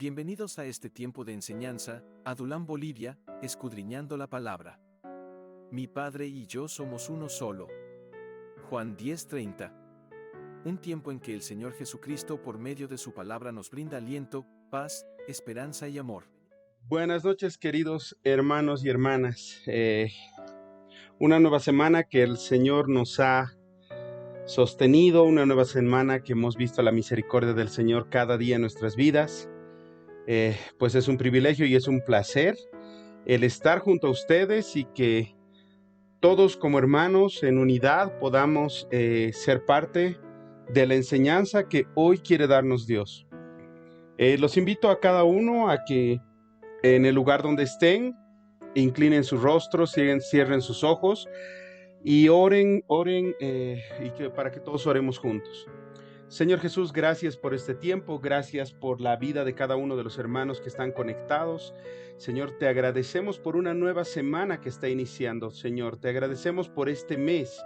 Bienvenidos a este tiempo de enseñanza, Adulam Bolivia, escudriñando la palabra. Mi Padre y yo somos uno solo. Juan 10:30. Un tiempo en que el Señor Jesucristo por medio de su palabra nos brinda aliento, paz, esperanza y amor. Buenas noches, queridos hermanos y hermanas. Una nueva semana que el Señor nos ha sostenido, una nueva semana que hemos visto la misericordia del Señor cada día en nuestras vidas. Pues es un privilegio y es un placer el estar junto a ustedes y que todos como hermanos en unidad podamos ser parte de la enseñanza que hoy quiere darnos Dios. Los invito a cada uno a que en el lugar donde estén, inclinen sus rostros, cierren sus ojos y oren para que todos oremos juntos. Señor Jesús, gracias por este tiempo, gracias por la vida de cada uno de los hermanos que están conectados. Señor, te agradecemos por una nueva semana que está iniciando. Señor, te agradecemos por este mes.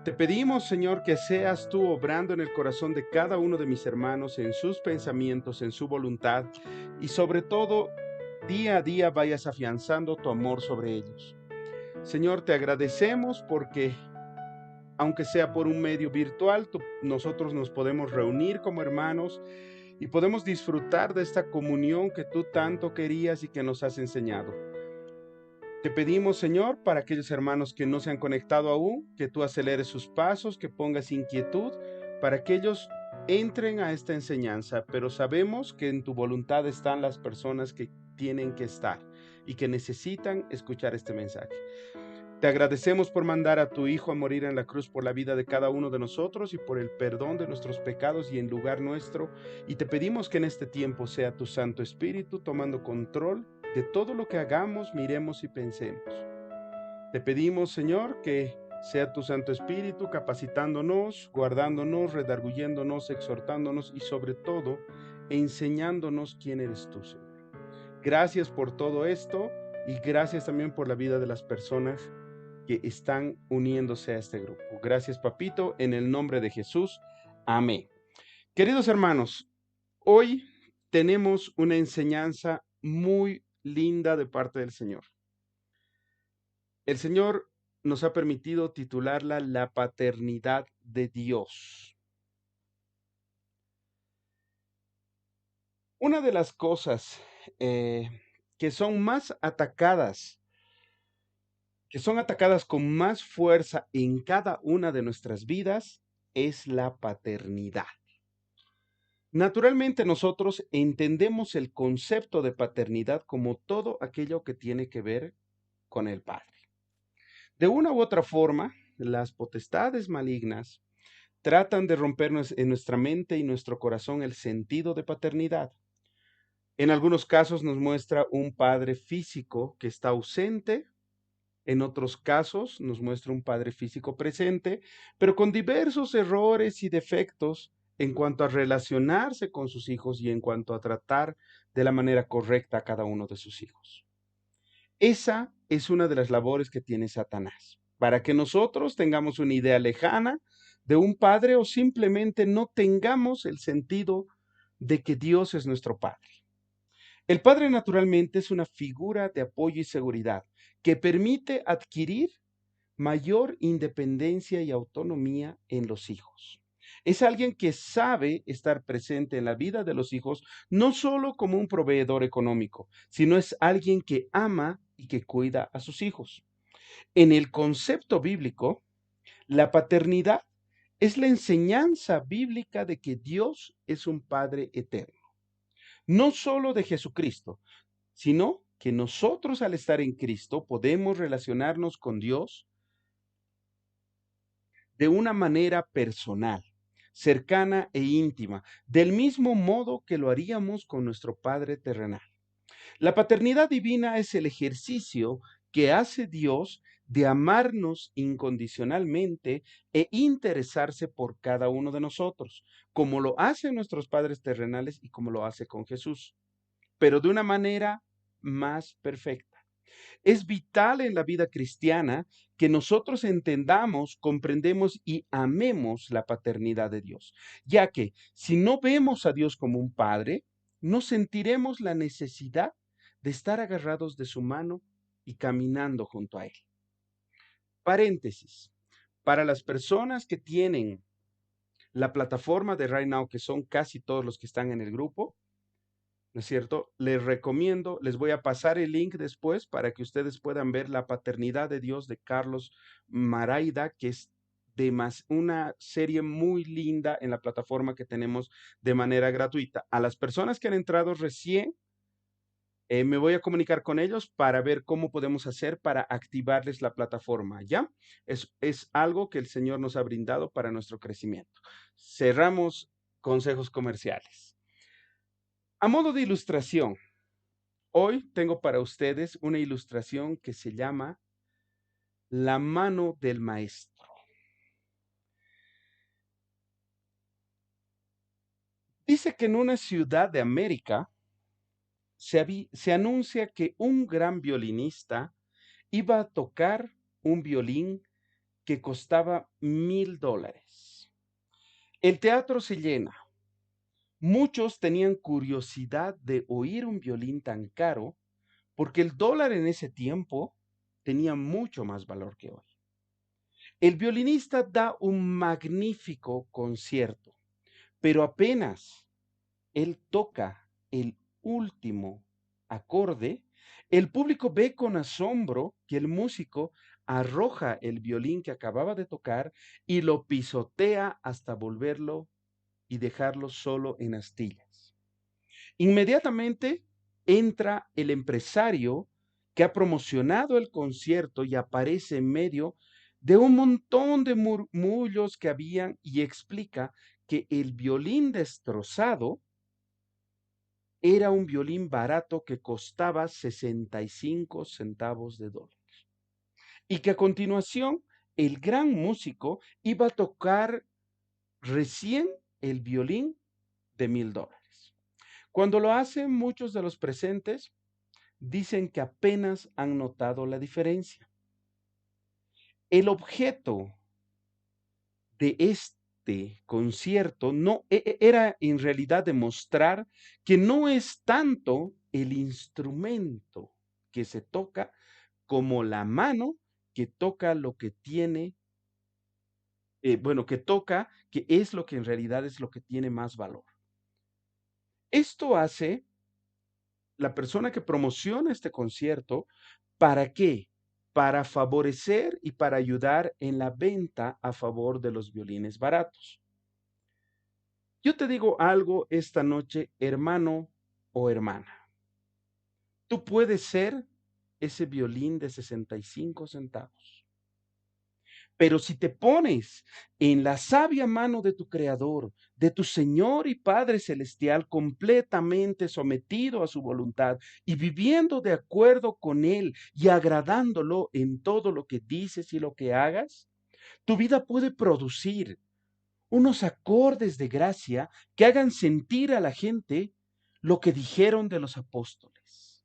Te pedimos, Señor, que seas tú obrando en el corazón de cada uno de mis hermanos, en sus pensamientos, en su voluntad, y sobre todo, día a día vayas afianzando tu amor sobre ellos. Señor, te agradecemos porque, aunque sea por un medio virtual, nosotros nos podemos reunir como hermanos y podemos disfrutar de esta comunión que tú tanto querías y que nos has enseñado. Te pedimos, Señor, para aquellos hermanos que no se han conectado aún, que tú aceleres sus pasos, que pongas inquietud, para que ellos entren a esta enseñanza, pero sabemos que en tu voluntad están las personas que tienen que estar y que necesitan escuchar este mensaje. Te agradecemos por mandar a tu Hijo a morir en la cruz por la vida de cada uno de nosotros y por el perdón de nuestros pecados y en lugar nuestro, y te pedimos que en este tiempo sea tu Santo Espíritu tomando control de todo lo que hagamos, miremos y pensemos. Te pedimos, Señor, que sea tu Santo Espíritu capacitándonos, guardándonos, redarguyéndonos, exhortándonos y sobre todo, enseñándonos quién eres tú, Señor. Gracias por todo esto y gracias también por la vida de las personas que están uniéndose a este grupo. Gracias, Papito, en el nombre de Jesús. Amén. Queridos hermanos, hoy tenemos una enseñanza muy linda de parte del Señor. El Señor nos ha permitido titularla La paternidad de Dios. Una de las cosas que son más atacadas, que son atacadas con más fuerza en cada una de nuestras vidas, es la paternidad. Naturalmente nosotros entendemos el concepto de paternidad como todo aquello que tiene que ver con el Padre. De una u otra forma, las potestades malignas tratan de rompernos en nuestra mente y nuestro corazón el sentido de paternidad. En algunos casos nos muestra un padre físico que está ausente, en otros casos nos muestra un padre físico presente, pero con diversos errores y defectos en cuanto a relacionarse con sus hijos y en cuanto a tratar de la manera correcta a cada uno de sus hijos. Esa es una de las labores que tiene Satanás, para que nosotros tengamos una idea lejana de un padre o simplemente no tengamos el sentido de que Dios es nuestro Padre. El padre naturalmente es una figura de apoyo y seguridad que permite adquirir mayor independencia y autonomía en los hijos. Es alguien que sabe estar presente en la vida de los hijos, no solo como un proveedor económico, sino es alguien que ama y que cuida a sus hijos. En el concepto bíblico, la paternidad es la enseñanza bíblica de que Dios es un Padre eterno. No solo de Jesucristo, sino que nosotros al estar en Cristo podemos relacionarnos con Dios de una manera personal, cercana e íntima, del mismo modo que lo haríamos con nuestro Padre terrenal. La paternidad divina es el ejercicio que hace Dios de amarnos incondicionalmente e interesarse por cada uno de nosotros, como lo hacen nuestros padres terrenales y como lo hace con Jesús, pero de una manera más perfecta. Es vital en la vida cristiana que nosotros entendamos, comprendemos y amemos la paternidad de Dios, ya que si no vemos a Dios como un padre, no sentiremos la necesidad de estar agarrados de su mano y caminando junto a Él. Paréntesis. Para las personas que tienen la plataforma de Right Now, que son casi todos los que están en el grupo, ¿no es cierto? Les recomiendo, les voy a pasar el link después para que ustedes puedan ver La Paternidad de Dios de Carlos Maraida, que es una serie muy linda en la plataforma que tenemos de manera gratuita. A las personas que han entrado recién, me voy a comunicar con ellos para ver cómo podemos hacer para activarles la plataforma, ¿ya? Es algo que el Señor nos ha brindado para nuestro crecimiento. Cerramos consejos comerciales. A modo de ilustración, hoy tengo para ustedes una ilustración que se llama La mano del maestro. Dice que en una ciudad de América se anuncia que un gran violinista iba a tocar un violín que costaba $1,000. El teatro se llena. Muchos tenían curiosidad de oír un violín tan caro porque el dólar en ese tiempo tenía mucho más valor que hoy. El violinista da un magnífico concierto, pero apenas él toca el último acorde, el público ve con asombro que el músico arroja el violín que acababa de tocar y lo pisotea hasta volverlo y dejarlo solo en astillas. Inmediatamente entra el empresario que ha promocionado el concierto y aparece en medio de un montón de murmullos que habían y explica que el violín destrozado era un violín barato que costaba 65 centavos de dólar. Y que a continuación el gran músico iba a tocar recién el violín de $1,000. Cuando lo hacen, muchos de los presentes dicen que apenas han notado la diferencia. El objeto de este concierto no era en realidad demostrar que no es tanto el instrumento que se toca como la mano que toca lo que tiene, que toca, que es lo que en realidad es lo que tiene más valor. Esto hace la persona que promociona este concierto, ¿para qué? Para favorecer y para ayudar en la venta a favor de los violines baratos. Yo te digo algo esta noche, hermano o hermana. Tú puedes ser ese violín de 65 centavos. Pero si te pones en la sabia mano de tu Creador, de tu Señor y Padre Celestial, completamente sometido a su voluntad y viviendo de acuerdo con Él y agradándolo en todo lo que dices y lo que hagas, tu vida puede producir unos acordes de gracia que hagan sentir a la gente lo que dijeron de los apóstoles.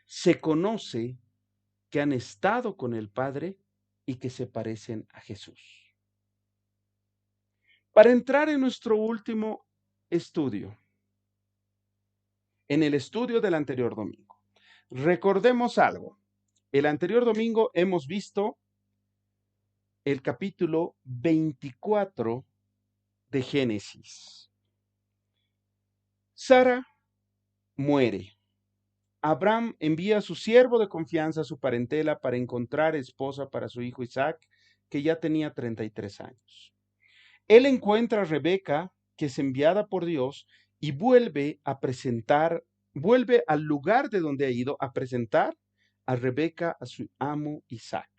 Se conoce que han estado con el Padre y que se parecen a Jesús. Para entrar en nuestro último estudio, en el estudio del anterior domingo, recordemos algo. El anterior domingo hemos visto el capítulo 24 de Génesis. Sara muere. Abraham envía a su siervo de confianza, a su parentela, para encontrar esposa para su hijo Isaac, que ya tenía 33 años. Él encuentra a Rebeca, que es enviada por Dios, y vuelve al lugar de donde ha ido a presentar a Rebeca a su amo Isaac,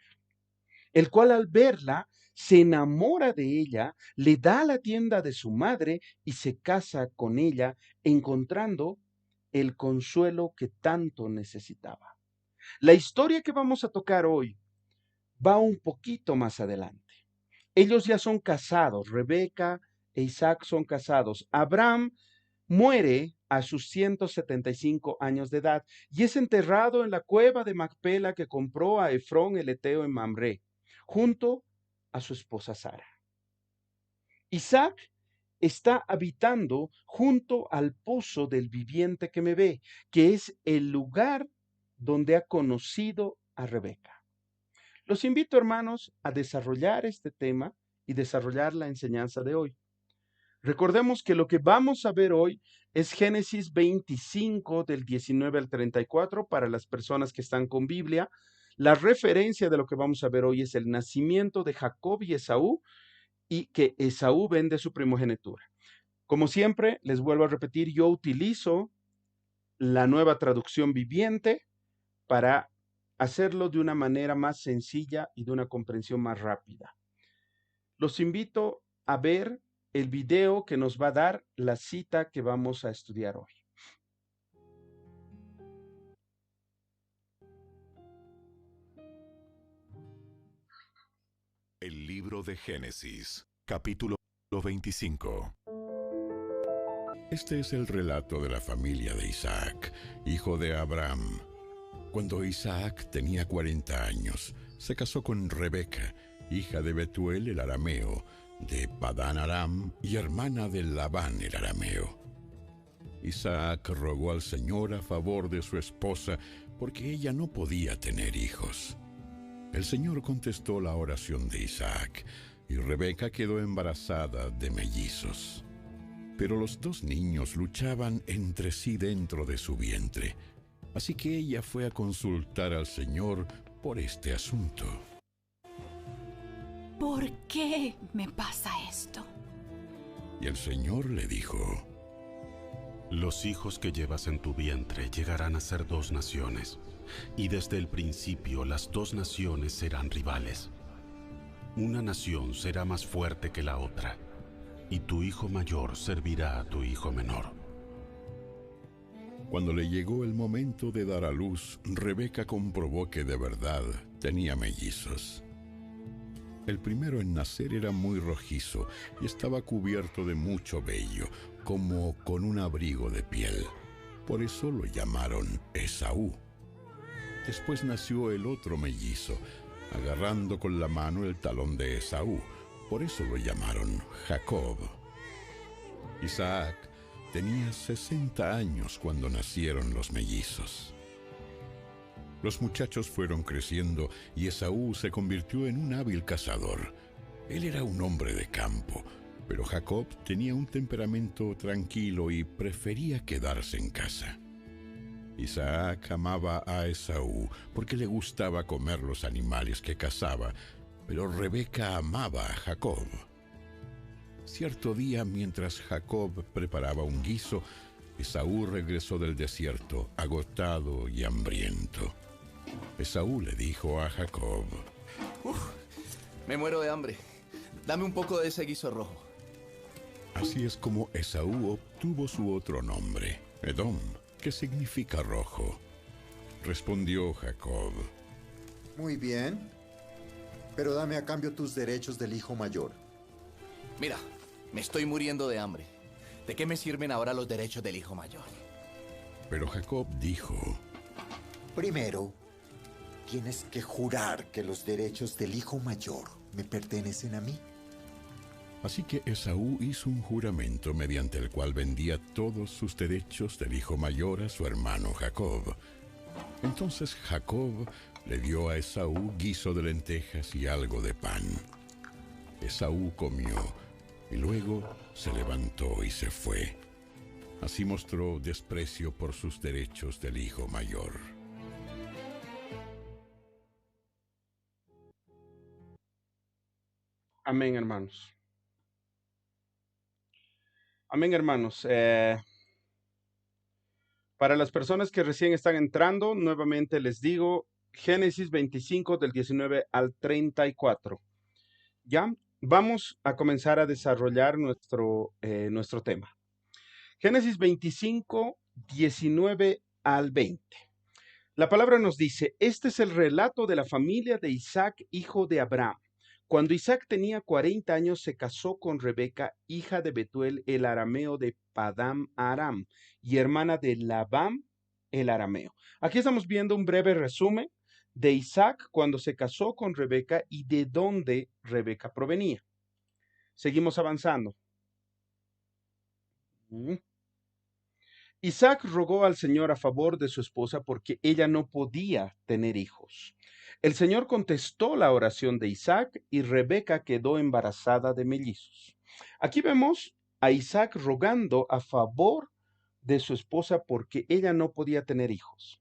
el cual al verla se enamora de ella, le da la tienda de su madre y se casa con ella, encontrando el consuelo que tanto necesitaba. La historia que vamos a tocar hoy va un poquito más adelante. Ellos ya son casados, Rebeca e Isaac son casados. Abraham muere a sus 175 años de edad y es enterrado en la cueva de Macpela que compró a Efrón el Eteo en Mamre, junto a su esposa Sara. Isaac está habitando junto al pozo del viviente que me ve, que es el lugar donde ha conocido a Rebeca. Los invito, hermanos, a desarrollar este tema y desarrollar la enseñanza de hoy. Recordemos que lo que vamos a ver hoy es Génesis 25 del 19 al 34 para las personas que están con Biblia. La referencia de lo que vamos a ver hoy es el nacimiento de Jacob y Esaú y que Esaú vende su primogenitura. Como siempre, les vuelvo a repetir, yo utilizo la nueva traducción viviente para hacerlo de una manera más sencilla y de una comprensión más rápida. Los invito a ver el video que nos va a dar la cita que vamos a estudiar hoy. El libro de Génesis, capítulo 25. Este es el relato de la familia de Isaac, hijo de Abraham. Cuando Isaac tenía 40 años, se casó con Rebeca, hija de Betuel el arameo, de Padán Aram y hermana de Labán el arameo. Isaac rogó al Señor a favor de su esposa porque ella no podía tener hijos. El Señor contestó la oración de Isaac y Rebeca quedó embarazada de mellizos. Pero los dos niños luchaban entre sí dentro de su vientre, así que ella fue a consultar al Señor por este asunto. ¿Por qué me pasa esto? Y el Señor le dijo: Los hijos que llevas en tu vientre llegarán a ser dos naciones, y desde el principio las dos naciones serán rivales. Una nación será más fuerte que la otra, y tu hijo mayor servirá a tu hijo menor. Cuando le llegó el momento de dar a luz, Rebeca comprobó que de verdad tenía mellizos. El primero en nacer era muy rojizo y estaba cubierto de mucho vello, como con un abrigo de piel. Por eso lo llamaron Esaú. Después nació el otro mellizo, agarrando con la mano el talón de Esaú. Por eso lo llamaron Jacob. Isaac tenía 60 años cuando nacieron los mellizos. Los muchachos fueron creciendo y Esaú se convirtió en un hábil cazador. Él era un hombre de campo, pero Jacob tenía un temperamento tranquilo y prefería quedarse en casa. Isaac amaba a Esaú porque le gustaba comer los animales que cazaba, pero Rebeca amaba a Jacob. Cierto día, mientras Jacob preparaba un guiso, Esaú regresó del desierto, agotado y hambriento. Esaú le dijo a Jacob: Me muero de hambre. Dame un poco de ese guiso rojo. Así es como Esaú obtuvo su otro nombre, Edom, que significa rojo. Respondió Jacob: Muy bien, pero dame a cambio tus derechos del hijo mayor. Mira, me estoy muriendo de hambre. ¿De qué me sirven ahora los derechos del hijo mayor? Pero Jacob dijo: Primero, tienes que jurar que los derechos del hijo mayor me pertenecen a mí. Así que Esaú hizo un juramento mediante el cual vendía todos sus derechos del hijo mayor a su hermano Jacob. Entonces Jacob le dio a Esaú guiso de lentejas y algo de pan. Esaú comió y luego se levantó y se fue. Así mostró desprecio por sus derechos del hijo mayor. Amén, hermanos. Amén, hermanos. Para las personas que recién están entrando, nuevamente les digo, Génesis 25 del 19 al 34. Ya, vamos a comenzar a desarrollar nuestro tema. Génesis 25, 19 al 20. La palabra nos dice, este es el relato de la familia de Isaac, hijo de Abraham. Cuando Isaac tenía 40 años, se casó con Rebeca, hija de Betuel el arameo de Padán Aram, y hermana de Labán el arameo. Aquí estamos viendo un breve resumen de Isaac cuando se casó con Rebeca y de dónde Rebeca provenía. Seguimos avanzando. Mm. Isaac rogó al Señor a favor de su esposa porque ella no podía tener hijos. El Señor contestó la oración de Isaac y Rebeca quedó embarazada de mellizos. Aquí vemos a Isaac rogando a favor de su esposa porque ella no podía tener hijos.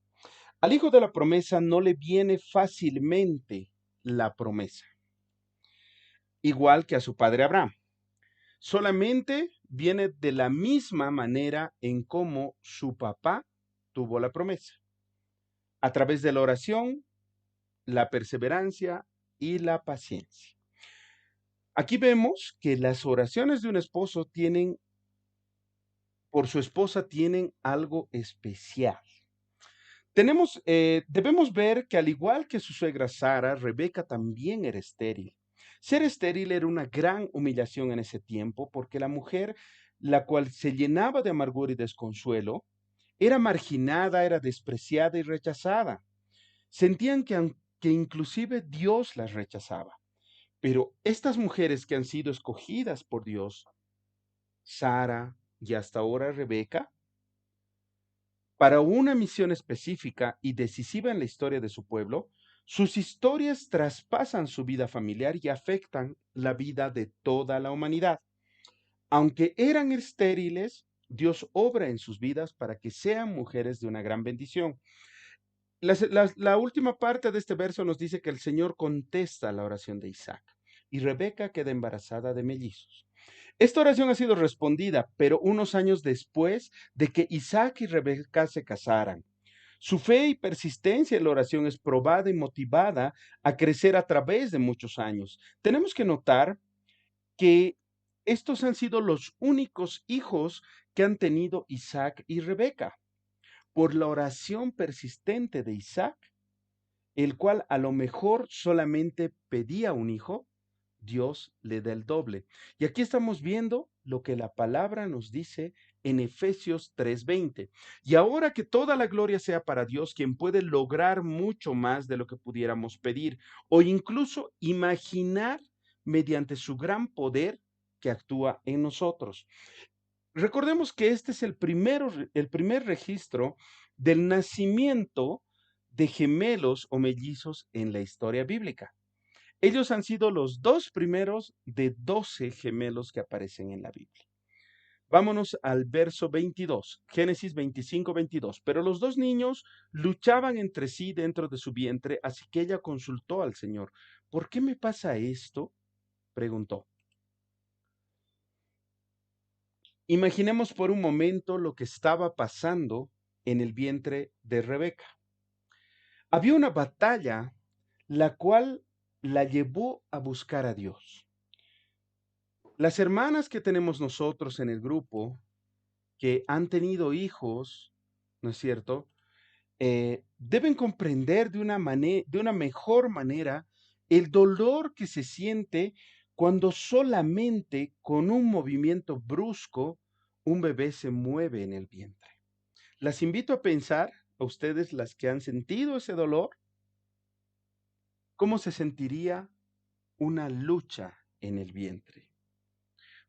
Al hijo de la promesa no le viene fácilmente la promesa, igual que a su padre Abraham. Solamente viene de la misma manera en cómo su papá tuvo la promesa, a través de la oración, la perseverancia y la paciencia. Aquí vemos que las oraciones de un esposo por su esposa tienen algo especial. Debemos ver que al igual que su suegra Sara, Rebeca también era estéril. Ser estéril era una gran humillación en ese tiempo porque la mujer, la cual se llenaba de amargura y desconsuelo, era marginada, era despreciada y rechazada. Sentían que inclusive Dios las rechazaba. Pero estas mujeres que han sido escogidas por Dios, Sara y hasta ahora Rebeca, para una misión específica y decisiva en la historia de su pueblo, sus historias traspasan su vida familiar y afectan la vida de toda la humanidad. Aunque eran estériles, Dios obra en sus vidas para que sean mujeres de una gran bendición. La última parte de este verso nos dice que el Señor contesta la oración de Isaac y Rebeca queda embarazada de mellizos. Esta oración ha sido respondida, pero unos años después de que Isaac y Rebeca se casaran. Su fe y persistencia en la oración es probada y motivada a crecer a través de muchos años. Tenemos que notar que estos han sido los únicos hijos que han tenido Isaac y Rebeca. Por la oración persistente de Isaac, el cual a lo mejor solamente pedía un hijo, Dios le da el doble. Y aquí estamos viendo lo que la palabra nos dice en Efesios 3:20. Y ahora que toda la gloria sea para Dios, quien puede lograr mucho más de lo que pudiéramos pedir o incluso imaginar mediante su gran poder que actúa en nosotros. Recordemos que este es el primer registro del nacimiento de gemelos o mellizos en la historia bíblica. Ellos han sido los dos primeros de 12 gemelos que aparecen en la Biblia. Vámonos al verso 22, Génesis 25:22. Pero los dos niños luchaban entre sí dentro de su vientre, así que ella consultó al Señor. ¿Por qué me pasa esto?, preguntó. Imaginemos por un momento lo que estaba pasando en el vientre de Rebeca. Había una batalla la cual la llevó a buscar a Dios. Las hermanas que tenemos nosotros en el grupo, que han tenido hijos, ¿no es cierto?, deben comprender de una mejor manera el dolor que se siente cuando solamente con un movimiento brusco un bebé se mueve en el vientre. Las invito a pensar, a ustedes las que han sentido ese dolor, cómo se sentiría una lucha en el vientre.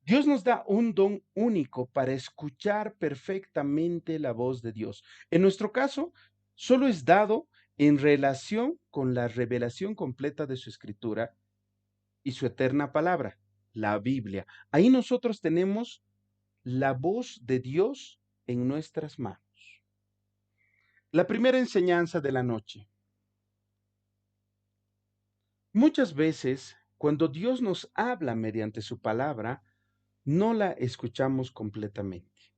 Dios nos da un don único para escuchar perfectamente la voz de Dios. En nuestro caso, solo es dado en relación con la revelación completa de su escritura y su eterna palabra, la Biblia. Ahí nosotros tenemos la voz de Dios en nuestras manos. La primera enseñanza de la noche. Muchas veces, cuando Dios nos habla mediante su palabra, no la escuchamos completamente.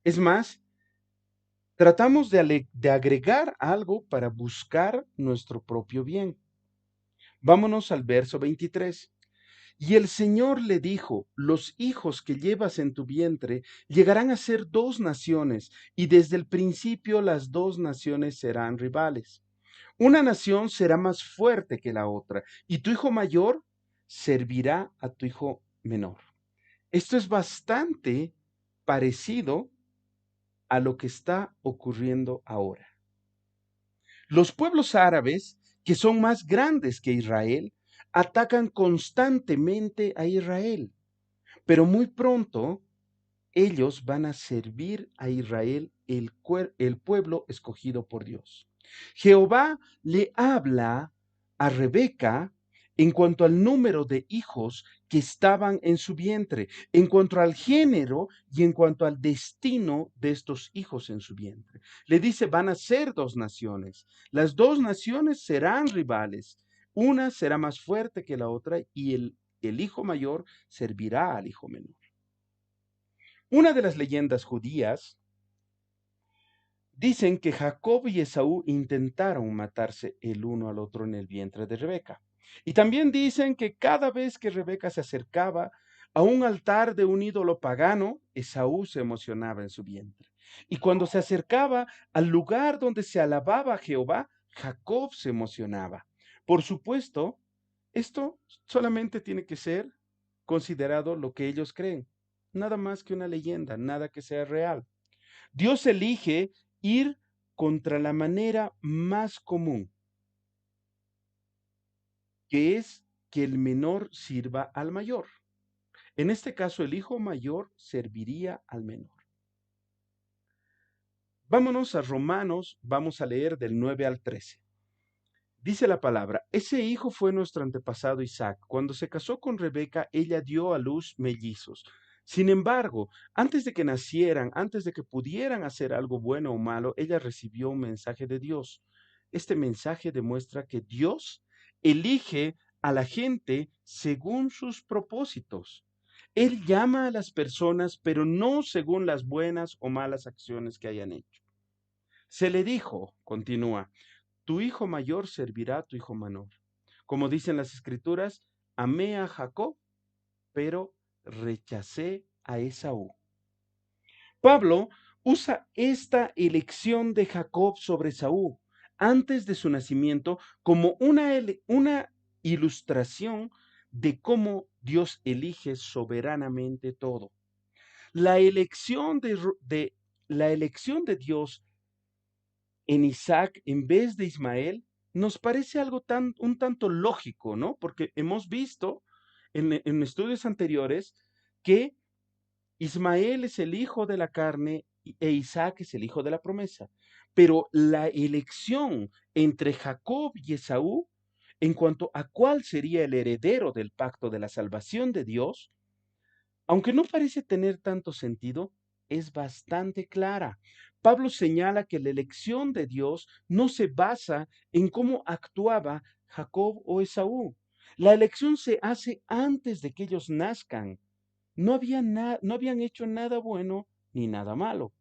Es más, tratamos de agregar algo para buscar nuestro propio bien. Vámonos al verso 23. Y el Señor le dijo: los hijos que llevas en tu vientre llegarán a ser 2 naciones, y desde el principio las 2 naciones serán rivales. Una nación será más fuerte que la otra, y tu hijo mayor servirá a tu hijo menor. Esto es bastante parecido a lo que está ocurriendo ahora. Los pueblos árabes, que son más grandes que Israel, atacan constantemente a Israel, pero muy pronto ellos van a servir a Israel, el pueblo escogido por Dios. Jehová le habla a Rebeca en cuanto al número de hijos que estaban en su vientre, en cuanto al género y en cuanto al destino de estos hijos en su vientre. Le dice, van a ser dos naciones. Las dos naciones serán rivales. Una será más fuerte que la otra y el hijo mayor servirá al hijo menor. Una de las leyendas judías dicen que Jacob y Esaú intentaron matarse el uno al otro en el vientre de Rebeca. Y también dicen que cada vez que Rebeca se acercaba a un altar de un ídolo pagano, Esaú se emocionaba en su vientre. Y cuando se acercaba al lugar donde se alababa a Jehová, Jacob se emocionaba. Por supuesto, esto solamente tiene que ser considerado lo que ellos creen, nada más que una leyenda, nada que sea real. Dios elige ir contra la manera más común, que es que el menor sirva al mayor. En este caso, el hijo mayor serviría al menor. Vámonos a Romanos, vamos a leer del 9 al 13. Dice la palabra, ese hijo fue nuestro antepasado Isaac. Cuando se casó con Rebeca, ella dio a luz mellizos. Sin embargo, antes de que nacieran, antes de que pudieran hacer algo bueno o malo, ella recibió un mensaje de Dios. Este mensaje demuestra que Dios elige a la gente según sus propósitos. Él llama a las personas, pero no según las buenas o malas acciones que hayan hecho. Se le dijo, continúa, tu hijo mayor servirá a tu hijo menor. Como dicen las escrituras, amé a Jacob, pero rechacé a Esaú. Pablo usa esta elección de Jacob sobre Esaú antes de su nacimiento como una ilustración de cómo Dios elige soberanamente todo. La elección de Dios en Isaac en vez de Ismael nos parece algo un tanto lógico, ¿no? Porque hemos visto en estudios anteriores que Ismael es el hijo de la carne e Isaac es el hijo de la promesa. Pero la elección entre Jacob y Esaú en cuanto a cuál sería el heredero del pacto de la salvación de Dios, aunque no parece tener tanto sentido, es bastante clara. Pablo señala que la elección de Dios no se basa en cómo actuaba Jacob o Esaú. La elección se hace antes de que ellos nazcan. No habían hecho nada bueno ni nada malo.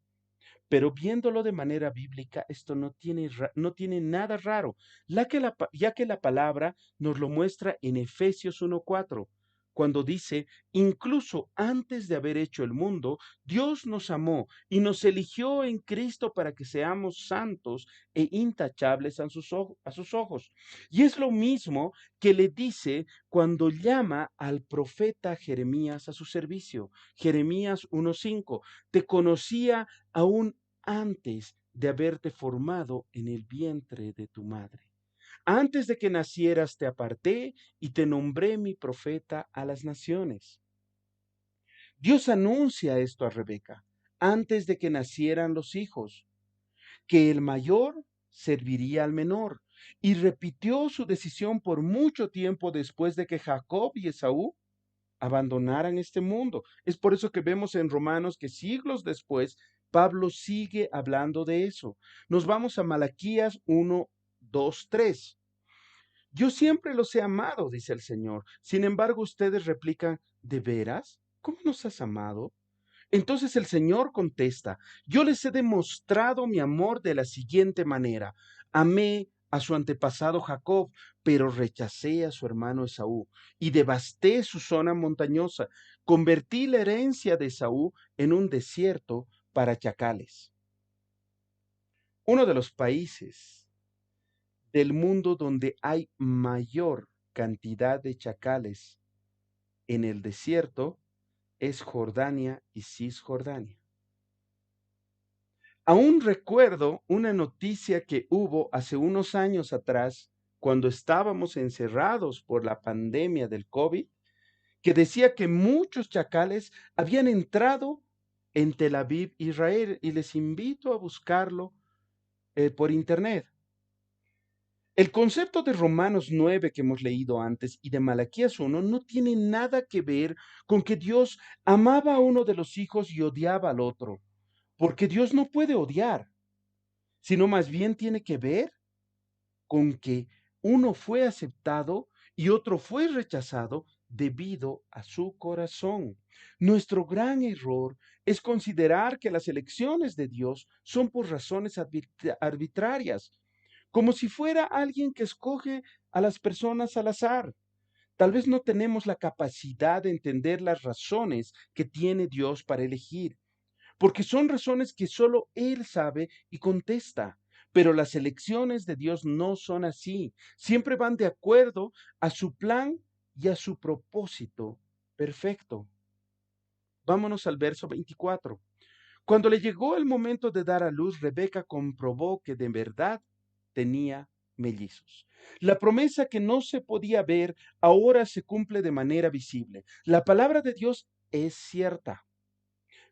Pero viéndolo de manera bíblica, esto no tiene nada raro, ya que la palabra nos lo muestra en Efesios 1:4, cuando dice, incluso antes de haber hecho el mundo, Dios nos amó y nos eligió en Cristo para que seamos santos e intachables a sus ojos. Y es lo mismo que le dice cuando llama al profeta Jeremías a su servicio. Jeremías 1:5, te conocía aún antes de haberte formado en el vientre de tu madre. Antes de que nacieras te aparté y te nombré mi profeta a las naciones. Dios anuncia esto a Rebeca antes de que nacieran los hijos, que el mayor serviría al menor, y repitió su decisión por mucho tiempo después de que Jacob y Esaú abandonaran este mundo. Es por eso que vemos en Romanos que siglos después Pablo sigue hablando de eso. Nos vamos a Malaquías 1, 2, 3. Yo siempre los he amado, dice el Señor. Sin embargo, ustedes replican, ¿de veras? ¿Cómo nos has amado? Entonces el Señor contesta, yo les he demostrado mi amor de la siguiente manera. Amé a su antepasado Jacob, pero rechacé a su hermano Esaú y devasté su zona montañosa. Convertí la herencia de Esaú en un desierto para chacales. Uno de los países del mundo donde hay mayor cantidad de chacales en el desierto es Jordania y Cisjordania. Aún recuerdo una noticia que hubo hace unos años atrás, cuando estábamos encerrados por la pandemia del COVID, que decía que muchos chacales habían entrado en Tel Aviv, Israel, y les invito a buscarlo por internet. El concepto de Romanos 9 que hemos leído antes y de Malaquías 1 no tiene nada que ver con que Dios amaba a uno de los hijos y odiaba al otro, porque Dios no puede odiar, sino más bien tiene que ver con que uno fue aceptado y otro fue rechazado debido a su corazón. Nuestro gran error es considerar que las elecciones de Dios son por razones arbitrarias, como si fuera alguien que escoge a las personas al azar. Tal vez no tenemos la capacidad de entender las razones que tiene Dios para elegir, porque son razones que solo Él sabe y contesta. Pero las elecciones de Dios no son así. Siempre van de acuerdo a su plan y a su propósito perfecto. Vámonos al verso 24. Cuando le llegó el momento de dar a luz, Rebeca comprobó que de verdad tenía mellizos. La promesa que no se podía ver ahora se cumple de manera visible. La palabra de Dios es cierta.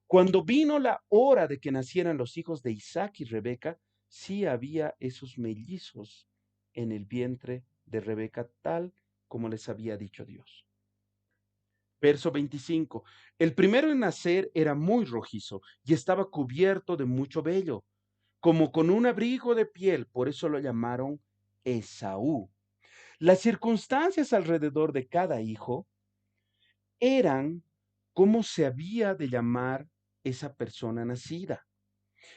Cuando vino la hora de que nacieran los hijos de Isaac y Rebeca, sí había esos mellizos en el vientre de Rebeca, tal como les había dicho Dios. Verso 25. El primero en nacer era muy rojizo y estaba cubierto de mucho vello, como con un abrigo de piel, por eso lo llamaron Esaú. Las circunstancias alrededor de cada hijo eran cómo se había de llamar esa persona nacida.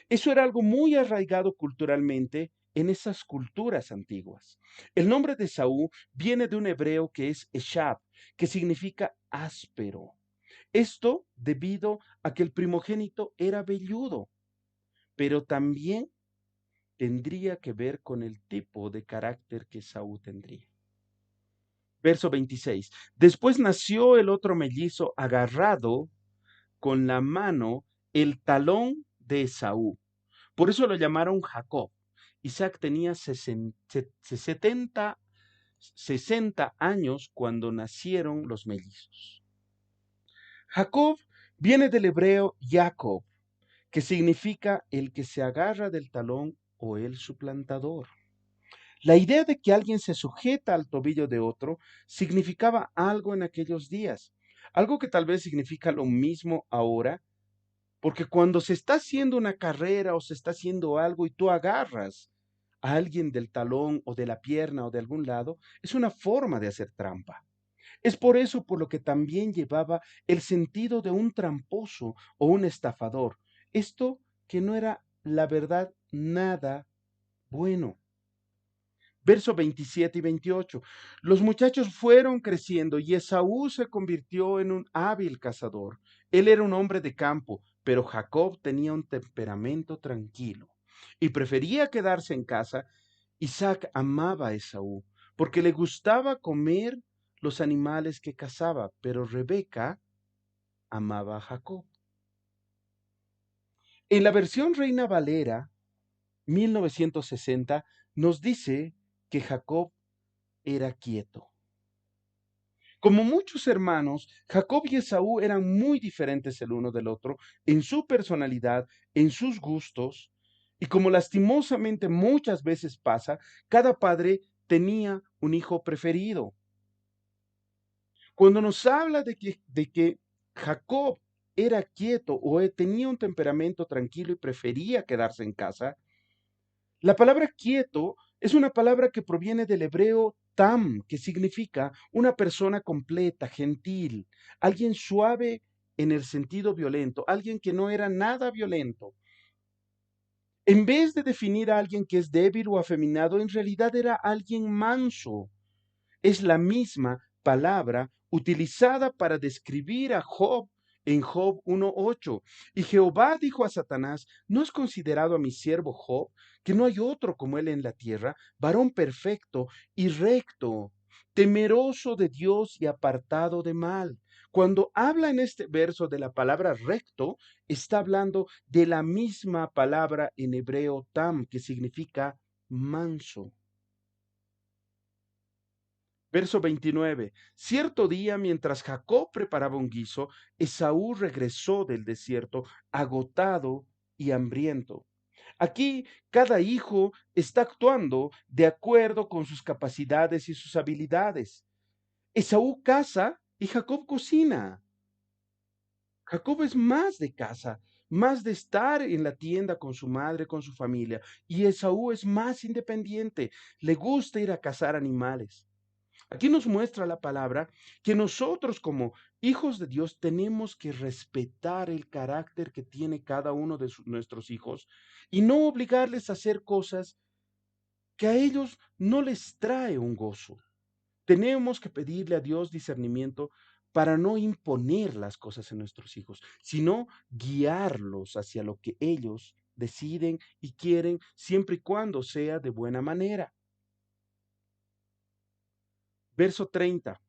Eso era algo muy arraigado culturalmente en esas culturas antiguas. El nombre de Saúl viene de un hebreo que es Eshab, que significa áspero. Esto debido a que el primogénito era velludo, pero también tendría que ver con el tipo de carácter que Saúl tendría. Verso 26. Después nació el otro mellizo agarrado con la mano el talón de Esaú. Por eso lo llamaron Jacob. Isaac tenía 60 años cuando nacieron los mellizos. Jacob viene del hebreo Jacob, que significa el que se agarra del talón o el suplantador. La idea de que alguien se sujeta al tobillo de otro significaba algo en aquellos días, algo que tal vez significa lo mismo ahora, porque cuando se está haciendo una carrera o se está haciendo algo y tú agarras a alguien del talón o de la pierna o de algún lado, es una forma de hacer trampa. Es por eso por lo que también llevaba el sentido de un tramposo o un estafador. Esto que no era la verdad nada bueno. Verso 27 y 28. Los muchachos fueron creciendo y Esaú se convirtió en un hábil cazador. Él era un hombre de campo, pero Jacob tenía un temperamento tranquilo y prefería quedarse en casa. Isaac amaba a Esaú porque le gustaba comer los animales que cazaba, pero Rebeca amaba a Jacob. En la versión Reina Valera 1960 nos dice que Jacob era quieto. Como muchos hermanos, Jacob y Esaú eran muy diferentes el uno del otro en su personalidad, en sus gustos, y como lastimosamente muchas veces pasa, cada padre tenía un hijo preferido. Cuando nos habla de que Jacob era quieto o tenía un temperamento tranquilo y prefería quedarse en casa, la palabra quieto es una palabra que proviene del hebreo tam, que significa una persona completa, gentil, alguien suave en el sentido violento, alguien que no era nada violento. En vez de definir a alguien que es débil o afeminado, en realidad era alguien manso. Es la misma palabra utilizada para describir a Job en Job 1:8. Y Jehová dijo a Satanás: ¿no has considerado a mi siervo Job, que no hay otro como él en la tierra, varón perfecto y recto, temeroso de Dios y apartado de mal? Cuando habla en este verso de la palabra recto, está hablando de la misma palabra en hebreo tam, que significa manso. Verso 29. Cierto día, mientras Jacob preparaba un guiso, Esaú regresó del desierto, agotado y hambriento. Aquí cada hijo está actuando de acuerdo con sus capacidades y sus habilidades. Esaú caza y Jacob cocina. Jacob es más de casa, más de estar en la tienda con su madre, con su familia. Y Esaú es más independiente, le gusta ir a cazar animales. Aquí nos muestra la palabra que nosotros como hijos de Dios tenemos que respetar el carácter que tiene cada uno de nuestros hijos y no obligarles a hacer cosas que a ellos no les trae un gozo. Tenemos que pedirle a Dios discernimiento para no imponer las cosas en nuestros hijos, sino guiarlos hacia lo que ellos deciden y quieren, siempre y cuando sea de buena manera. Verso 30.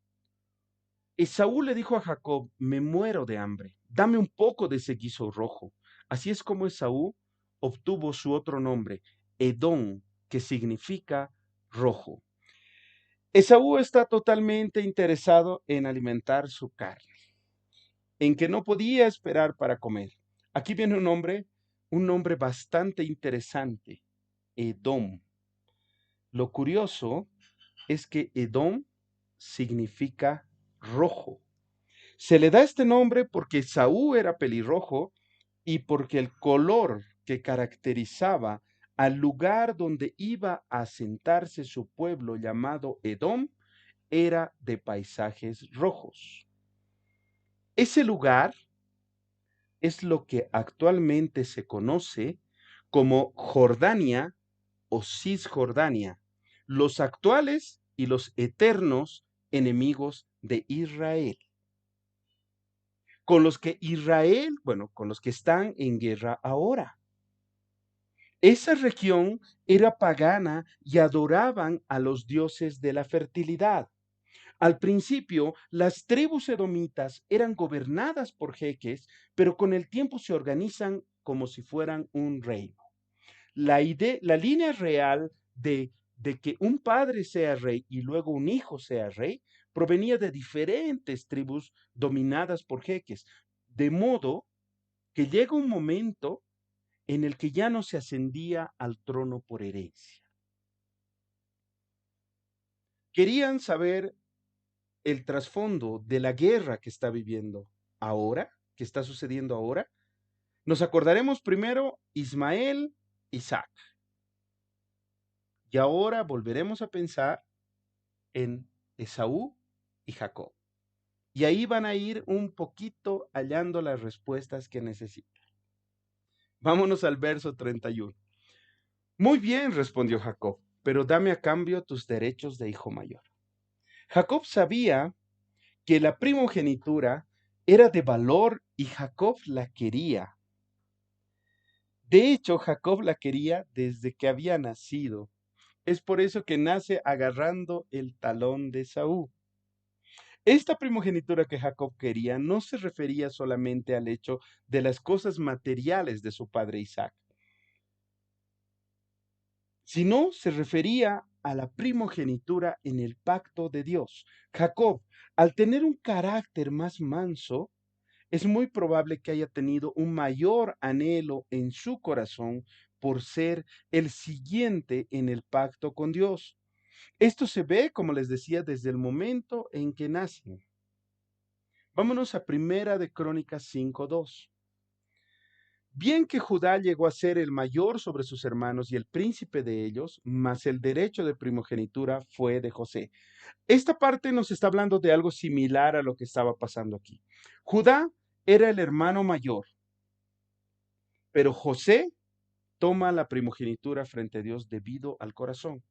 Esaú le dijo a Jacob, me muero de hambre, dame un poco de ese guiso rojo. Así es como Esaú obtuvo su otro nombre, Edom, que significa rojo. Esaú está totalmente interesado en alimentar su carne, en que no podía esperar para comer. Aquí viene un nombre bastante interesante, Edom. Lo curioso es que Edom significa rojo. Se le da este nombre porque Esaú era pelirrojo y porque el color que caracterizaba al lugar donde iba a asentarse su pueblo llamado Edom era de paisajes rojos. Ese lugar es lo que actualmente se conoce como Jordania o Cisjordania, los actuales y los eternos enemigos de Israel, con los que con los que están en guerra ahora. Esa región era pagana y adoraban a los dioses de la fertilidad. Al principio, las tribus edomitas eran gobernadas por jeques, pero con el tiempo se organizan como si fueran un reino. La línea real de que un padre sea rey y luego un hijo sea rey, provenía de diferentes tribus dominadas por jeques, de modo que llega un momento en el que ya no se ascendía al trono por herencia. Querían saber el trasfondo de la guerra que está viviendo ahora, que está sucediendo ahora. Nos acordaremos primero Ismael, Isaac. Y ahora volveremos a pensar en Esaú y Jacob. Y ahí van a ir un poquito hallando las respuestas que necesitan. Vámonos al verso 31. Muy bien, respondió Jacob, pero dame a cambio tus derechos de hijo mayor. Jacob sabía que la primogenitura era de valor y Jacob la quería. De hecho, Jacob la quería desde que había nacido. Es por eso que nace agarrando el talón de Esaú. Esta primogenitura que Jacob quería no se refería solamente al hecho de las cosas materiales de su padre Isaac, sino se refería a la primogenitura en el pacto de Dios. Jacob, al tener un carácter más manso, es muy probable que haya tenido un mayor anhelo en su corazón por ser el siguiente en el pacto con Dios. Esto se ve, como les decía, desde el momento en que nacen. Vámonos a Primera de Crónicas 5:2. Bien que Judá llegó a ser el mayor sobre sus hermanos y el príncipe de ellos, mas el derecho de primogenitura fue de José. Esta parte nos está hablando de algo similar a lo que estaba pasando aquí. Judá era el hermano mayor, pero José toma la primogenitura frente a Dios debido al corazón.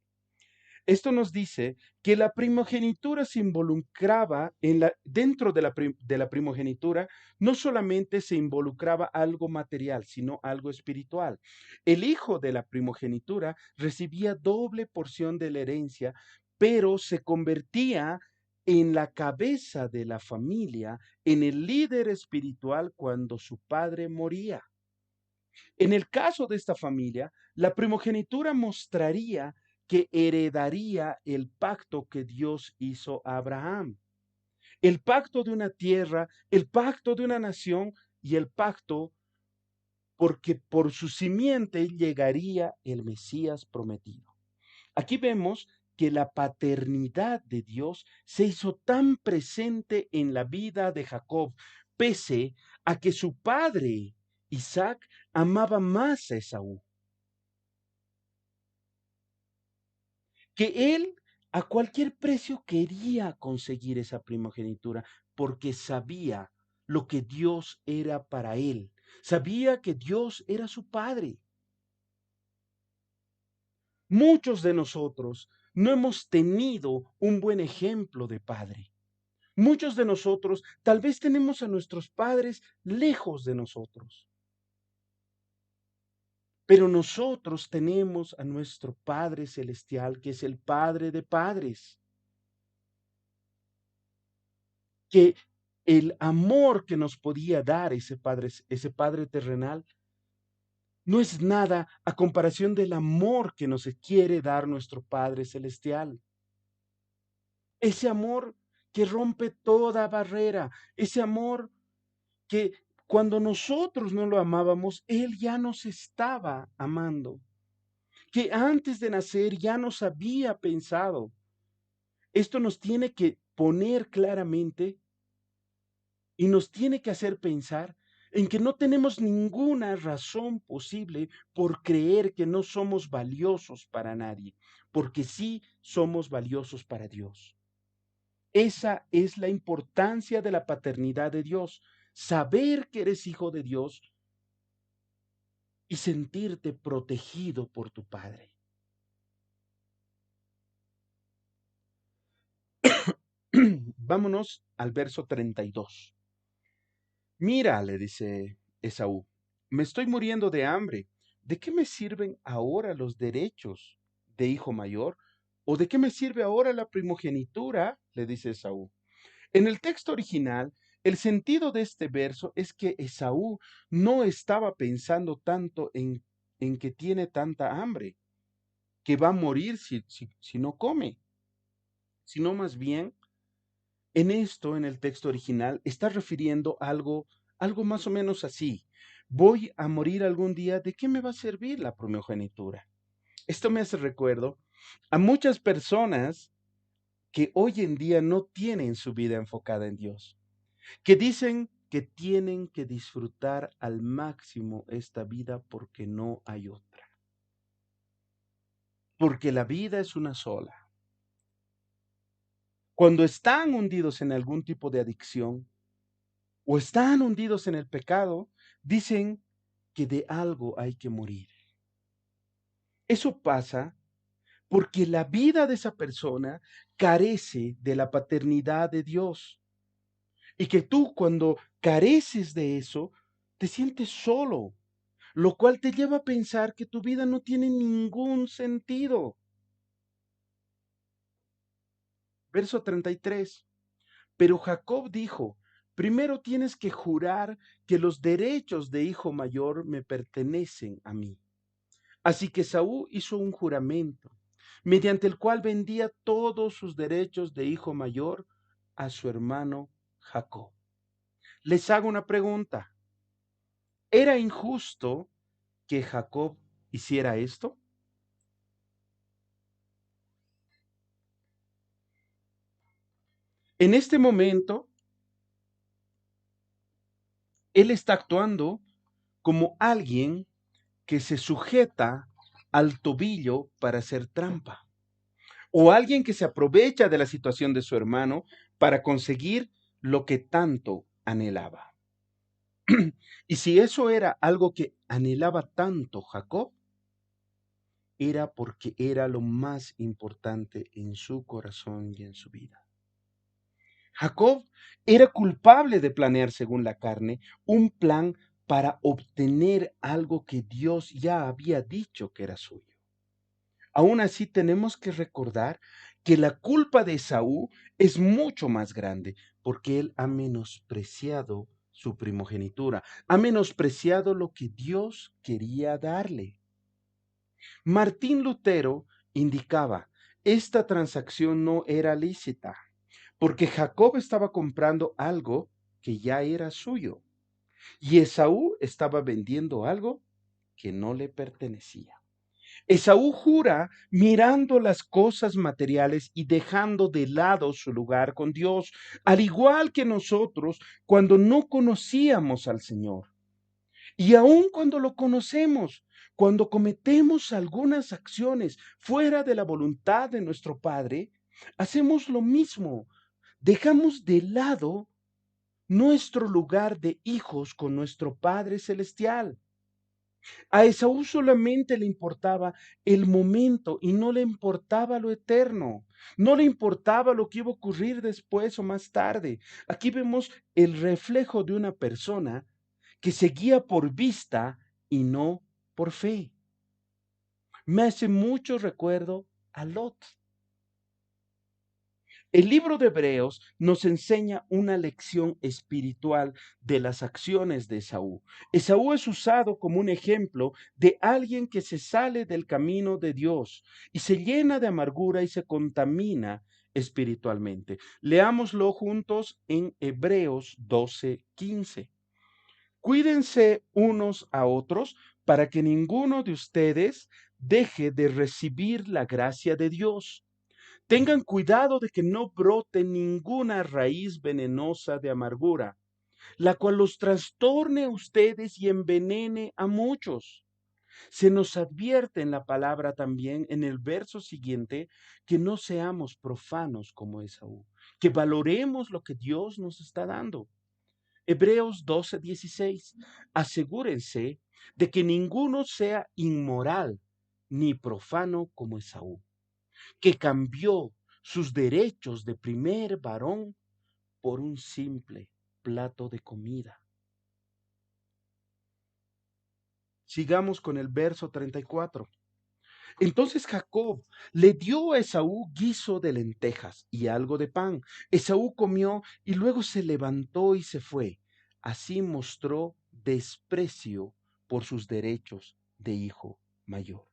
Esto nos dice que la primogenitura se involucraba dentro de la primogenitura, no solamente se involucraba algo material, sino algo espiritual. El hijo de la primogenitura recibía doble porción de la herencia, pero se convertía en la cabeza de la familia, en el líder espiritual cuando su padre moría. En el caso de esta familia, la primogenitura mostraría que heredaría el pacto que Dios hizo a Abraham. El pacto de una tierra, el pacto de una nación y el pacto porque por su simiente llegaría el Mesías prometido. Aquí vemos que la paternidad de Dios se hizo tan presente en la vida de Jacob, pese a que su padre Isaac amaba más a Esaú, que él a cualquier precio quería conseguir esa primogenitura porque sabía lo que Dios era para él, sabía que Dios era su padre. Muchos de nosotros no hemos tenido un buen ejemplo de padre. Muchos de nosotros tal vez tenemos a nuestros padres lejos de nosotros. Pero nosotros tenemos a nuestro Padre Celestial, que es el Padre de padres. Que el amor que nos podía dar ese Padre terrenal, no es nada a comparación del amor que nos quiere dar nuestro Padre Celestial. Ese amor que rompe toda barrera, ese amor que cuando nosotros no lo amábamos, Él ya nos estaba amando, que antes de nacer ya nos había pensado. Esto nos tiene que poner claramente y nos tiene que hacer pensar en que no tenemos ninguna razón posible por creer que no somos valiosos para nadie, porque sí somos valiosos para Dios. Esa es la importancia de la paternidad de Dios, saber que eres hijo de Dios y sentirte protegido por tu Padre. Vámonos al verso 32. Mira, le dice Esaú, me estoy muriendo de hambre. ¿De qué me sirven ahora los derechos de hijo mayor? ¿O de qué me sirve ahora la primogenitura? Le dice Esaú. En el texto original, el sentido de este verso es que Esaú no estaba pensando tanto en que tiene tanta hambre, que va a morir si no come, sino más bien en esto, en el texto original, está refiriendo algo más o menos así. Voy a morir algún día, ¿de qué me va a servir la primogenitura? Esto me hace recuerdo a muchas personas que hoy en día no tienen su vida enfocada en Dios, que dicen que tienen que disfrutar al máximo esta vida porque no hay otra. Porque la vida es una sola. Cuando están hundidos en algún tipo de adicción o están hundidos en el pecado, dicen que de algo hay que morir. Eso pasa porque la vida de esa persona carece de la paternidad de Dios. Y que tú cuando careces de eso, te sientes solo, lo cual te lleva a pensar que tu vida no tiene ningún sentido. Verso 33. Pero Jacob dijo, primero tienes que jurar que los derechos de hijo mayor me pertenecen a mí. Así que Saúl hizo un juramento, mediante el cual vendía todos sus derechos de hijo mayor a su hermano Jacob. Les hago una pregunta. ¿Era injusto que Jacob hiciera esto? En este momento, él está actuando como alguien que se sujeta al tobillo para hacer trampa, o alguien que se aprovecha de la situación de su hermano para conseguir lo que tanto anhelaba. Y si eso era algo que anhelaba tanto Jacob, era porque era lo más importante en su corazón y en su vida. Jacob era culpable de planear según la carne un plan para obtener algo que Dios ya había dicho que era suyo. Aún así tenemos que recordar que la culpa de Esaú es mucho más grande porque él ha menospreciado su primogenitura, ha menospreciado lo que Dios quería darle. Martín Lutero indicaba, esta transacción no era lícita, porque Jacob estaba comprando algo que ya era suyo y Esaú estaba vendiendo algo que no le pertenecía. Esaú jura mirando las cosas materiales y dejando de lado su lugar con Dios, al igual que nosotros cuando no conocíamos al Señor. Y aun cuando lo conocemos, cuando cometemos algunas acciones fuera de la voluntad de nuestro Padre, hacemos lo mismo. Dejamos de lado nuestro lugar de hijos con nuestro Padre Celestial. A Esaú solamente le importaba el momento y no le importaba lo eterno. No le importaba lo que iba a ocurrir después o más tarde. Aquí vemos el reflejo de una persona que seguía por vista y no por fe. Me hace mucho recuerdo a Lot. El libro de Hebreos nos enseña una lección espiritual de las acciones de Esaú. Esaú es usado como un ejemplo de alguien que se sale del camino de Dios y se llena de amargura y se contamina espiritualmente. Leámoslo juntos en Hebreos 12:15. Cuídense unos a otros para que ninguno de ustedes deje de recibir la gracia de Dios. Tengan cuidado de que no brote ninguna raíz venenosa de amargura, la cual los trastorne a ustedes y envenene a muchos. Se nos advierte en la palabra también en el verso siguiente que no seamos profanos como Esaú, que valoremos lo que Dios nos está dando. Hebreos 12:16. Asegúrense de que ninguno sea inmoral ni profano como Esaú, que cambió sus derechos de primer varón por un simple plato de comida. Sigamos con el verso 34. Entonces Jacob le dio a Esaú guiso de lentejas y algo de pan. Esaú comió y luego se levantó y se fue. Así mostró desprecio por sus derechos de hijo mayor.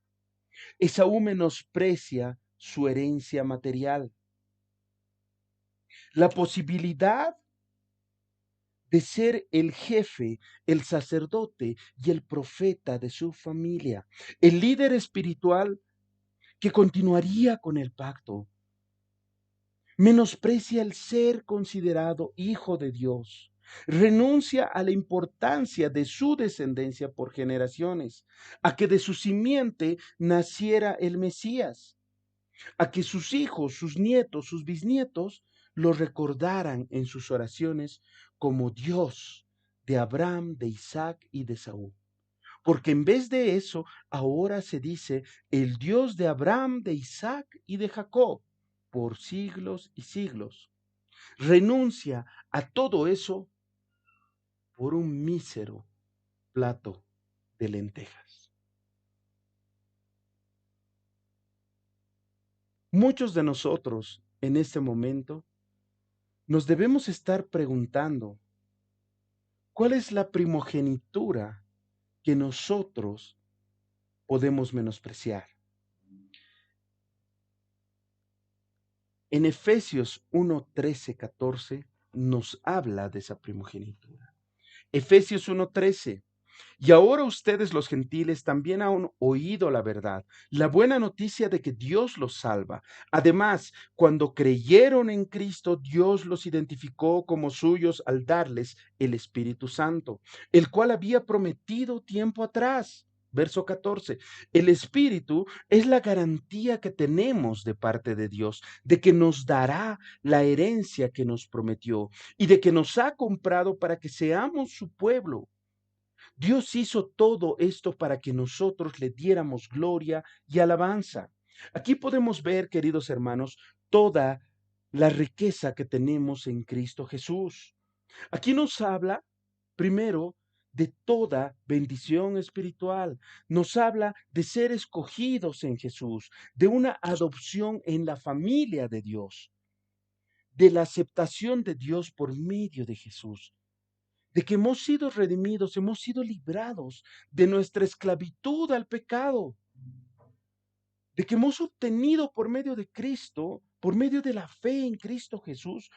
Esaú menosprecia su herencia material. La posibilidad de ser el jefe, el sacerdote y el profeta de su familia, el líder espiritual que continuaría con el pacto. Menosprecia el ser considerado hijo de Dios. Renuncia a la importancia de su descendencia por generaciones, a que de su simiente naciera el Mesías, a que sus hijos, sus nietos, sus bisnietos lo recordaran en sus oraciones como Dios de Abraham, de Isaac y de Saúl. Porque en vez de eso, ahora se dice el Dios de Abraham, de Isaac y de Jacob, por siglos y siglos. Renuncia a todo eso por un mísero plato de lentejas. Muchos de nosotros en este momento nos debemos estar preguntando, ¿cuál es la primogenitura que nosotros podemos menospreciar? En Efesios 1:13-14 nos habla de esa primogenitura. Efesios 1:13. Y ahora ustedes los gentiles también han oído la verdad, la buena noticia de que Dios los salva. Además, cuando creyeron en Cristo, Dios los identificó como suyos al darles el Espíritu Santo, el cual había prometido tiempo atrás. Verso 14. El Espíritu es la garantía que tenemos de parte de Dios, de que nos dará la herencia que nos prometió y de que nos ha comprado para que seamos su pueblo. Dios hizo todo esto para que nosotros le diéramos gloria y alabanza. Aquí podemos ver, queridos hermanos, toda la riqueza que tenemos en Cristo Jesús. Aquí nos habla, primero, de toda bendición espiritual. Nos habla de ser escogidos en Jesús, de una adopción en la familia de Dios, de la aceptación de Dios por medio de Jesús, de que hemos sido redimidos, hemos sido librados de nuestra esclavitud al pecado, de que hemos obtenido por medio de Cristo, por medio de la fe en Cristo Jesús,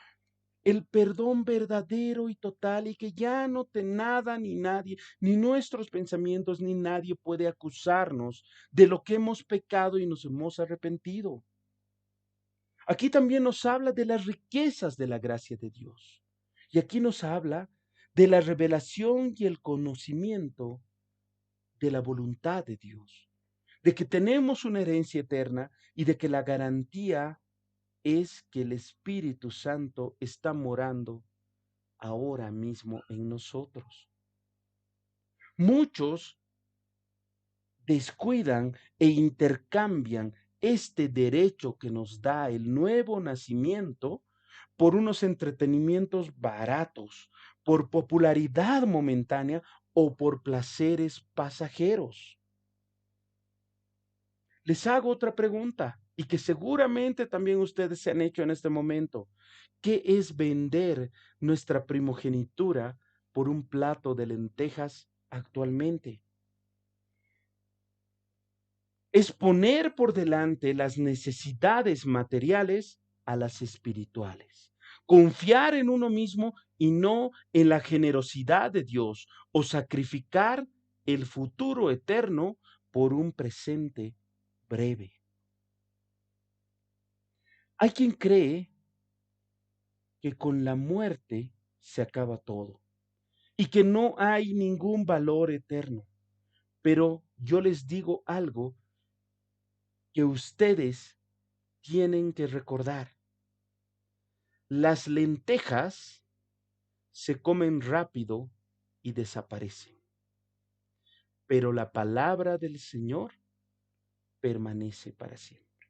el perdón verdadero y total, y que ya no te nada ni nadie, ni nuestros pensamientos, ni nadie puede acusarnos de lo que hemos pecado y nos hemos arrepentido. Aquí también nos habla de las riquezas de la gracia de Dios. Y aquí nos habla de la revelación y el conocimiento de la voluntad de Dios, de que tenemos una herencia eterna y de que la garantía es que el Espíritu Santo está morando ahora mismo en nosotros. Muchos descuidan e intercambian este derecho que nos da el nuevo nacimiento por unos entretenimientos baratos, por popularidad momentánea o por placeres pasajeros. Les hago otra pregunta y que seguramente también ustedes se han hecho en este momento. ¿Qué es vender nuestra primogenitura por un plato de lentejas actualmente? Es poner por delante las necesidades materiales a las espirituales. Confiar en uno mismo y no en la generosidad de Dios, o sacrificar el futuro eterno por un presente breve. Hay quien cree que con la muerte se acaba todo y que no hay ningún valor eterno. Pero yo les digo algo que ustedes tienen que recordar. Las lentejas se comen rápido y desaparecen, pero la palabra del Señor permanece para siempre.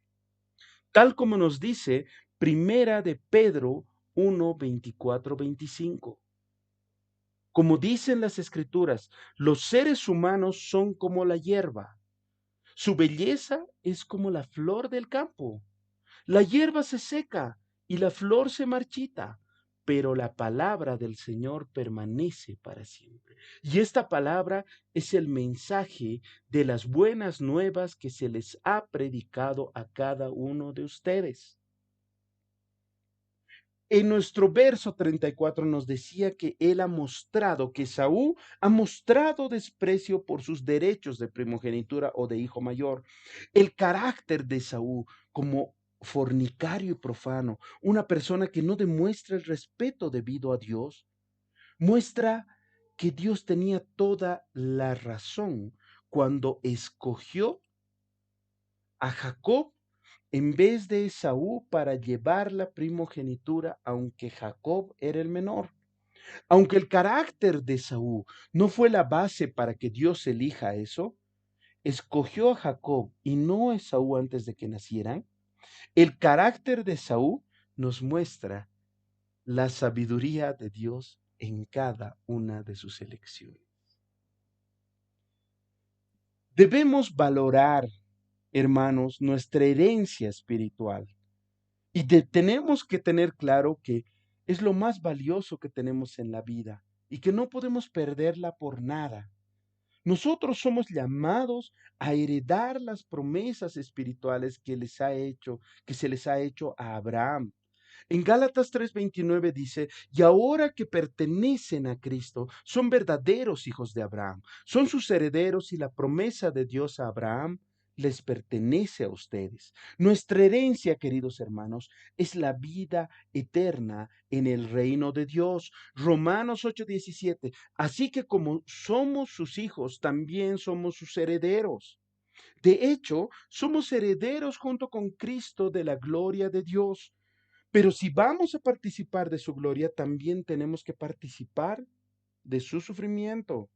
Tal como nos dice Primera de Pedro 1, 24, 25. Como dicen las Escrituras, los seres humanos son como la hierba. Su belleza es como la flor del campo. La hierba se seca y la flor se marchita, pero la palabra del Señor permanece para siempre. Y esta palabra es el mensaje de las buenas nuevas que se les ha predicado a cada uno de ustedes. En nuestro verso 34 nos decía que él ha mostrado, que Saúl ha mostrado desprecio por sus derechos de primogenitura o de hijo mayor. El carácter de Saúl como fornicario y profano, una persona que no demuestra el respeto debido a Dios, muestra que Dios tenía toda la razón cuando escogió a Jacob en vez de Esaú para llevar la primogenitura, aunque Jacob era el menor. Aunque el carácter de Esaú no fue la base para que Dios elija eso, escogió a Jacob y no a Esaú antes de que nacieran. El carácter de Esaú nos muestra la sabiduría de Dios en cada una de sus elecciones. Debemos valorar, hermanos, nuestra herencia espiritual. Y tenemos que tener claro que es lo más valioso que tenemos en la vida y que no podemos perderla por nada. Nosotros somos llamados a heredar las promesas espirituales que se les ha hecho a Abraham. En Gálatas 3:29 dice, y ahora que pertenecen a Cristo, son verdaderos hijos de Abraham, son sus herederos y la promesa de Dios a Abraham les pertenece a ustedes. Nuestra herencia, queridos hermanos, es la vida eterna en el reino de Dios. Romanos 8:17, así que como somos sus hijos, también somos sus herederos. De hecho, somos herederos junto con Cristo de la gloria de Dios. Pero si vamos a participar de su gloria, también tenemos que participar de su sufrimiento.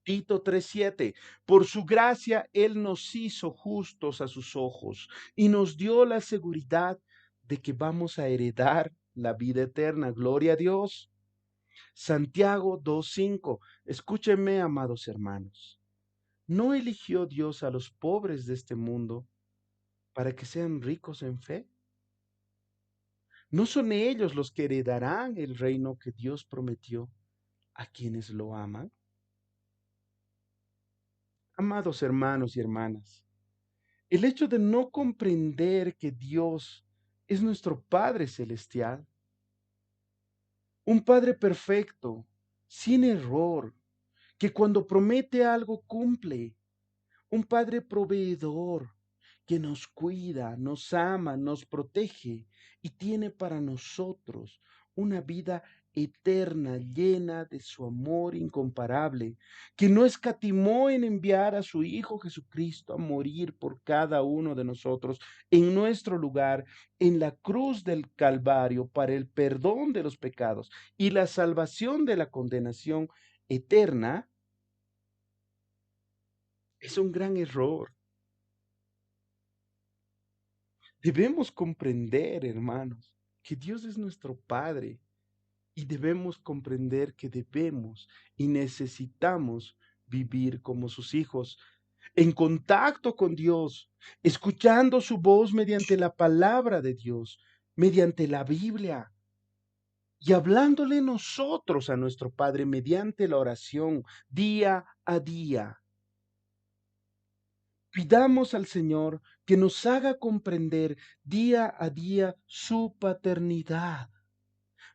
Tito 3:7, por su gracia Él nos hizo justos a sus ojos y nos dio la seguridad de que vamos a heredar la vida eterna. Gloria a Dios. Santiago 2:5, escúchenme, amados hermanos. ¿No eligió Dios a los pobres de este mundo para que sean ricos en fe? ¿No son ellos los que heredarán el reino que Dios prometió a quienes lo aman? Amados hermanos y hermanas, El hecho de no comprender que Dios es nuestro Padre Celestial, un Padre perfecto, sin error, que cuando promete algo cumple, un Padre proveedor que nos cuida, nos ama, nos protege y tiene para nosotros una vida eterna llena de su amor incomparable, que no escatimó en enviar a su Hijo Jesucristo a morir por cada uno de nosotros en nuestro lugar en la cruz del Calvario para el perdón de los pecados y la salvación de la condenación eterna. Es un gran error. Debemos comprender, hermanos, que Dios es nuestro Padre y debemos comprender que debemos y necesitamos vivir como sus hijos, en contacto con Dios, escuchando su voz mediante la palabra de Dios, mediante la Biblia y hablándole nosotros a nuestro Padre mediante la oración día a día. Pidamos al Señor que nos haga comprender día a día su paternidad,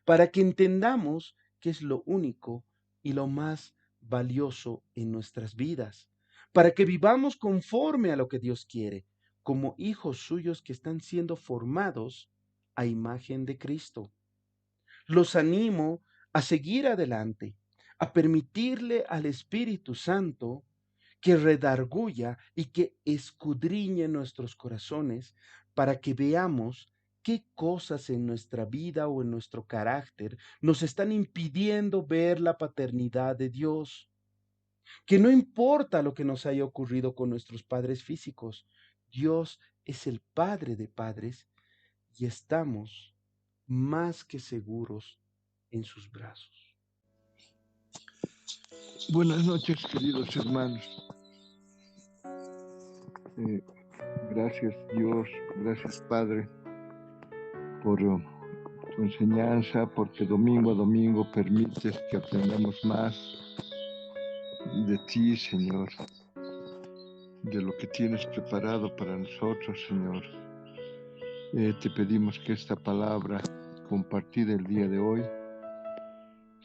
para que entendamos que es lo único y lo más valioso en nuestras vidas, para que vivamos conforme a lo que Dios quiere, como hijos suyos que están siendo formados a imagen de Cristo. Los animo a seguir adelante, a permitirle al Espíritu Santo que redarguya y que escudriñe nuestros corazones para que veamos qué cosas en nuestra vida o en nuestro carácter nos están impidiendo ver la paternidad de Dios. Que no importa lo que nos haya ocurrido con nuestros padres físicos, Dios es el Padre de padres y estamos más que seguros en sus brazos. Buenas noches, queridos hermanos. Gracias Dios, gracias Padre por tu enseñanza, porque domingo a domingo permites que aprendamos más de ti, Señor, de lo que tienes preparado para nosotros, Señor. Te pedimos que esta palabra compartida el día de hoy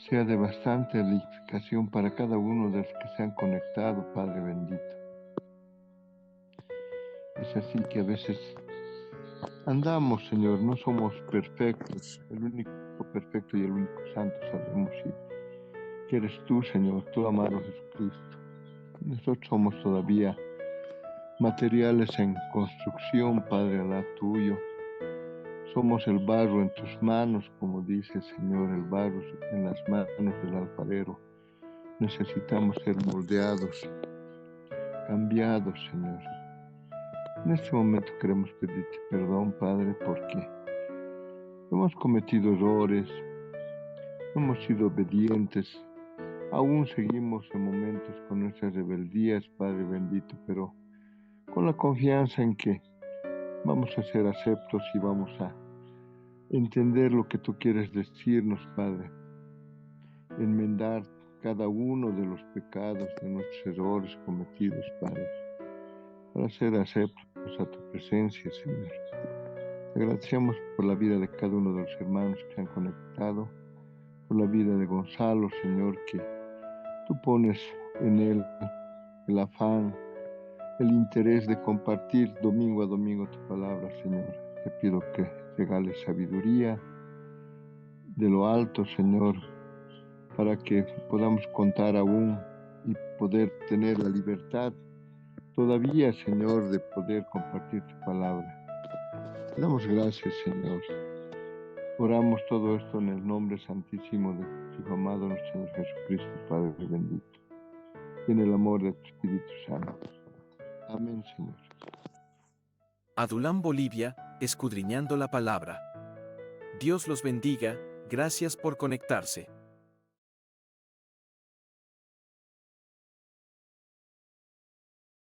sea de bastante edificación para cada uno de los que se han conectado, Padre bendito. Es así que a veces andamos, Señor, no somos perfectos. El único perfecto y el único santo sabemos que eres tú, Señor, tu amado Jesucristo. Nosotros somos todavía materiales en construcción, Padre Alá tuyo. Somos el barro en tus manos, como dice, Señor, el barro en las manos del alfarero. Necesitamos ser moldeados, cambiados, Señor. En este momento queremos pedirte perdón, Padre, porque hemos cometido errores, no hemos sido obedientes, aún seguimos en momentos con nuestras rebeldías, Padre bendito, pero con la confianza en que vamos a ser aceptos y vamos a entender lo que tú quieres decirnos, Padre, enmendar cada uno de los pecados, de nuestros errores cometidos, Padre, para ser aceptos a tu presencia, Señor. Te agradecemos por la vida de cada uno de los hermanos que se han conectado, por la vida de Gonzalo, Señor, que tú pones en él el afán, el interés de compartir domingo a domingo tu palabra, Señor. Te pido que regales sabiduría de lo alto, Señor, para que podamos contar aún y poder tener la libertad todavía, Señor, de poder compartir tu palabra. Te damos gracias, Señor. Oramos todo esto en el nombre santísimo de tu Hijo amado, nuestro Señor Jesucristo, Padre bendito, y en el amor de tu Espíritu Santo. Amén, Señor. Adulam Bolivia, escudriñando la palabra. Dios los bendiga, gracias por conectarse.